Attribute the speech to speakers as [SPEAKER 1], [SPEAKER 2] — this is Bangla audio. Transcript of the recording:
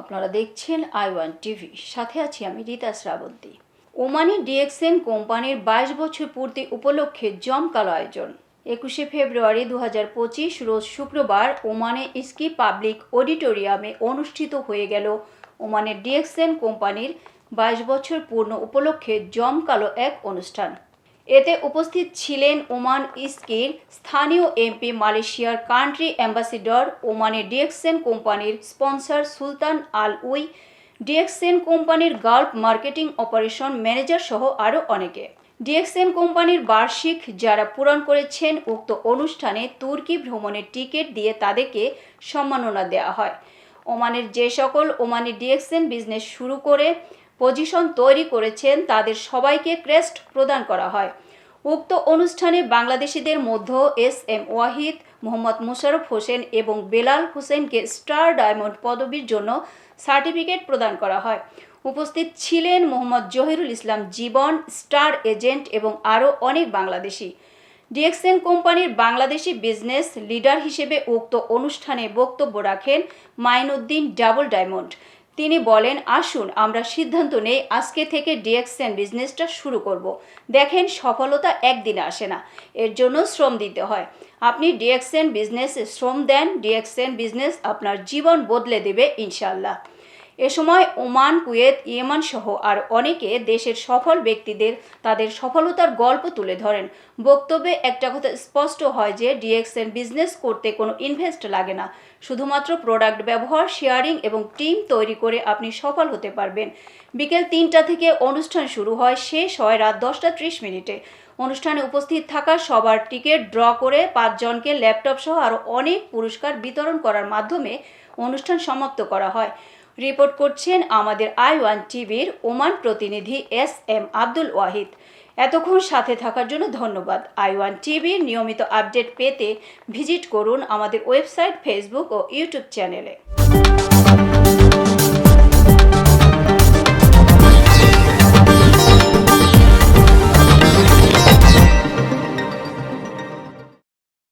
[SPEAKER 1] আপনারা দেখছেন আই1 টিভি, সাথে আছি আমি রীতা শ্রাবন্তী। ওমানি ডিএক্সএন কোম্পানির 22 বছর পূর্তি উপলক্ষে জমকালো আয়োজন। 21শে ফেব্রুয়ারি 2025 রোজ শুক্রবার ওমানে ইস্কি পাবলিক অডিটোরিয়ামে অনুষ্ঠিত হয়ে গেল ওমানের ডিএক্সএন কোম্পানির 22 বছর পূর্ণ উপলক্ষে জমকালো এক অনুষ্ঠান। এতে উপস্থিত ছিলেন ওমান ইস্কির স্থানীয় এমপি, মালয়েশিয়ার কান্ট্রি অ্যাম্বাসেডর, ওমানের ডিএক্সএন কোম্পানির sponsor Sultan Al we, DXN কোম্পানির গালফ মার্কেটিং অপারেশন ম্যানেজার সহ আরও অনেকে। ডিএক্সএন কোম্পানির বার্ষিক যারা পূরণ করেছেন উক্ত অনুষ্ঠানে তুর্কি ভ্রমণের টিকিট দিয়ে তাদেরকে সম্মাননা দেওয়া হয়। ওমানের যে সকল ওমানি ডিএক্সএন বিজনেস শুরু করে পজিশন তৈরি করেছেন তাদের সবাইকে ক্রেস্ট প্রদান করা হয়। উক্ত অনুষ্ঠানে বাংলাদেশিদের মধ্যে এস.এম. ওয়াহিদ, মোহাম্মদ মুশাররফ হোসেন এবং বেলাল হোসেনকে স্টার ডায়মন্ড পদবীর জন্য সার্টিফিকেট প্রদান করা হয়। উপস্থিত ছিলেন মোহাম্মদ জহিরুল ইসলাম জীবন, স্টার এজেন্ট এবং আরও অনেক বাংলাদেশি। ডিএক্সএন কোম্পানির বাংলাদেশি বিজনেস লিডার হিসেবে উক্ত অনুষ্ঠানে বক্তব্য রাখেন মাইনুদ্দিন ডাবল ডায়মন্ড। তিনি বলেন, আসুন আমরা সিদ্ধান্ত নেই আজকে থেকে ডিএক্সএন বিজনেসটা শুরু করব। দেখেন, সফলতা একদিনে আসে না, এর জন্য শ্রম দিতে হয়। আপনি ডিএক্সএন বিজনেসে শ্রম দেন, ডিএক্সএন বিজনেস আপনার জীবন বদলে দেবে ইনশাআল্লাহ। এ সময় ওমান, কুয়েত, ইয়েমান সহ আর অনেকে দেশের সফল ব্যক্তিদের তাদের সফলতার গল্প তুলে ধরেন। বক্তব্যে একটা কথা স্পষ্ট হয় যে ডিএক্সএন বিজনেস করতে কোনো ইনভেস্ট লাগে না, শুধুমাত্র প্রোডাক্ট ব্যবহার, শেয়ারিং এবং টিম তৈরি করে আপনি সফল হতে পারবেন। বিকেল 3টা থেকে অনুষ্ঠান শুরু হয়, শেষ হয় রাত 10:30। অনুষ্ঠানে উপস্থিত থাকা সবার টিকিট ড্র করে 5 জনকে ল্যাপটপ সহ আরও অনেক পুরস্কার বিতরণ করার মাধ্যমে অনুষ্ঠান সমাপ্ত করা হয়। রিপোর্ট করছেন আমাদের আই1 টিভির ওমান প্রতিনিধি এস.এম. আব্দুল ওয়াহিদ। এতক্ষণ সাথে থাকার জন্য ধন্যবাদ। আই1 টিভির নিয়মিত আপডেট পেতে ভিজিট করুন আমাদের ওয়েবসাইট, ফেসবুক ও ইউটিউব চ্যানেলে।